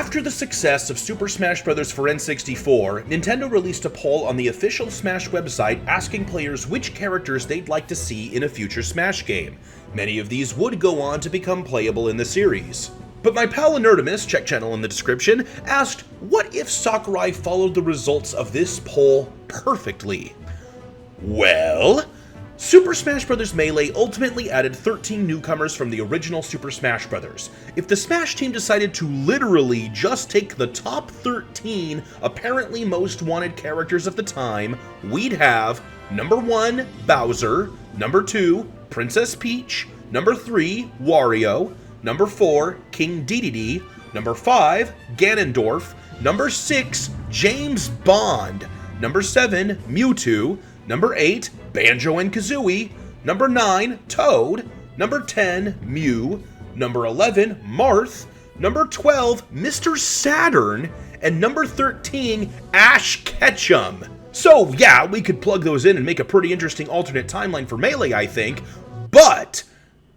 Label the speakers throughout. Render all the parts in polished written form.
Speaker 1: After the success of Super Smash Bros. For N64, Nintendo released a poll on the official Smash website asking players which characters they'd like to see in a future Smash game. Many of these would go on to become playable in the series. But my pal Nerdimus, check channel in the description, asked, what if Sakurai followed the results of this poll perfectly? Well, Super Smash Bros. Melee ultimately added 13 newcomers from the original Super Smash Bros. If the Smash team decided to literally just take the top 13 apparently most wanted characters of the time, we'd have number 1, Bowser, number 2, Princess Peach, number 3, Wario, number 4, King Dedede, number 5, Ganondorf, number 6, James Bond, number 7, Mewtwo, number 8, Banjo and Kazooie, number 9, Toad, number 10, Mew, number 11, Marth, number 12, Mr. Saturn, and number 13, Ash Ketchum. So yeah, we could plug those in and make a pretty interesting alternate timeline for Melee, I think, but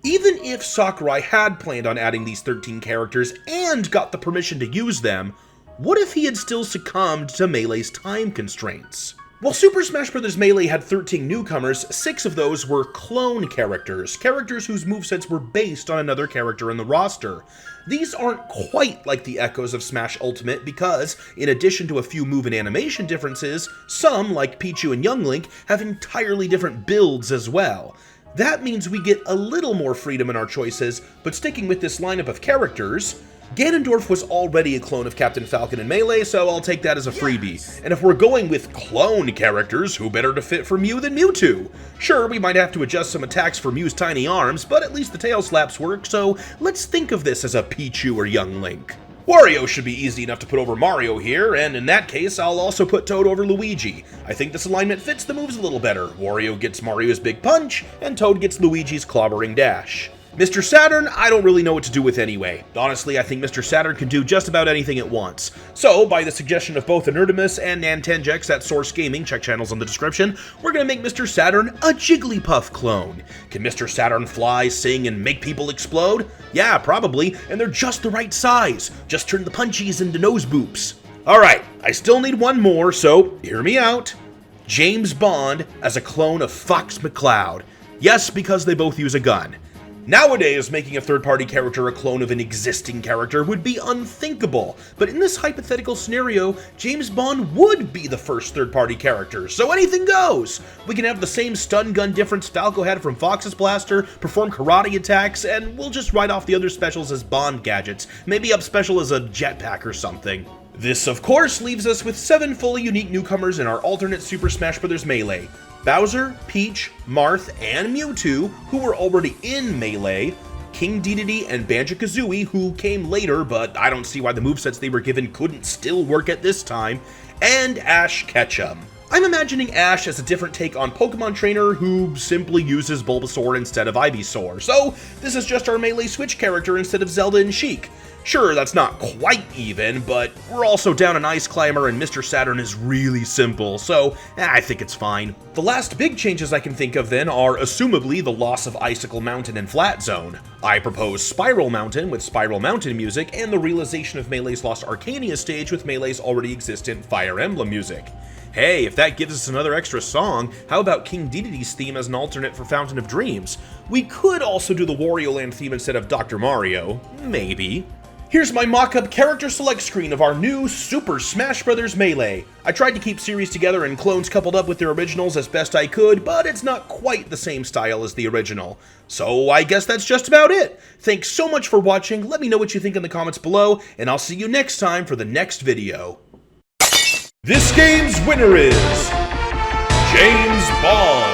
Speaker 1: even if Sakurai had planned on adding these 13 characters and got the permission to use them, what if he had still succumbed to Melee's time constraints? While Super Smash Bros. Melee had 13 newcomers, 6 of those were clone characters whose movesets were based on another character in the roster. These aren't quite like the echoes of Smash Ultimate because, in addition to a few move and animation differences, some, like Pichu and Young Link, have entirely different builds as well. That means we get a little more freedom in our choices, but sticking with this lineup of characters, Ganondorf was already a clone of Captain Falcon in Melee, so I'll take that as a freebie. Yes. And if we're going with clone characters, who better to fit for Mew than Mewtwo? Sure, we might have to adjust some attacks for Mew's tiny arms, but at least the tail slaps work, so let's think of this as a Pichu or Young Link. Wario should be easy enough to put over Mario here, and in that case, I'll also put Toad over Luigi. I think this alignment fits the moves a little better. Wario gets Mario's big punch, and Toad gets Luigi's clobbering dash. Mr. Saturn, I don't really know what to do with anyway. Honestly, I think Mr. Saturn can do just about anything it wants. So, by the suggestion of both Nerdimus and Nantenjex at Source Gaming, check channels in the description, we're gonna make Mr. Saturn a Jigglypuff clone. Can Mr. Saturn fly, sing, and make people explode? Yeah, probably, and they're just the right size. Just turn the punchies into nose boops. Alright, I still need one more, so hear me out. James Bond as a clone of Fox McCloud. Yes, because they both use a gun. Nowadays, making a third-party character a clone of an existing character would be unthinkable, but in this hypothetical scenario, James Bond would be the first third-party character, so anything goes! We can have the same stun gun difference Falco had from Fox's blaster, perform karate attacks, and we'll just write off the other specials as Bond gadgets, maybe up special as a jetpack or something. This, of course, leaves us with 7 fully unique newcomers in our alternate Super Smash Bros. Melee. Bowser, Peach, Marth, and Mewtwo, who were already in Melee, King Dedede and Banjo-Kazooie, who came later, but I don't see why the movesets they were given couldn't still work at this time, and Ash Ketchum. I'm imagining Ash as a different take on Pokemon Trainer who simply uses Bulbasaur instead of Ivysaur, so this is just our Melee Switch character instead of Zelda and Sheik. Sure, that's not quite even, but we're also down an Ice Climber and Mr. Saturn is really simple, so I think it's fine. The last big changes I can think of then are assumably the loss of Icicle Mountain and Flat Zone. I propose Spiral Mountain with Spiral Mountain music and the realization of Melee's lost Arcania stage with Melee's already existent Fire Emblem music. Hey, if that gives us another extra song, how about King Dedede's theme as an alternate for Fountain of Dreams? We could also do the Wario Land theme instead of Dr. Mario. Maybe. Here's my mock-up character select screen of our new Super Smash Bros. Melee. I tried to keep series together and clones coupled up with their originals as best I could, but it's not quite the same style as the original. So I guess that's just about it. Thanks so much for watching, let me know what you think in the comments below, and I'll see you next time for the next video. This game's winner is James Bond.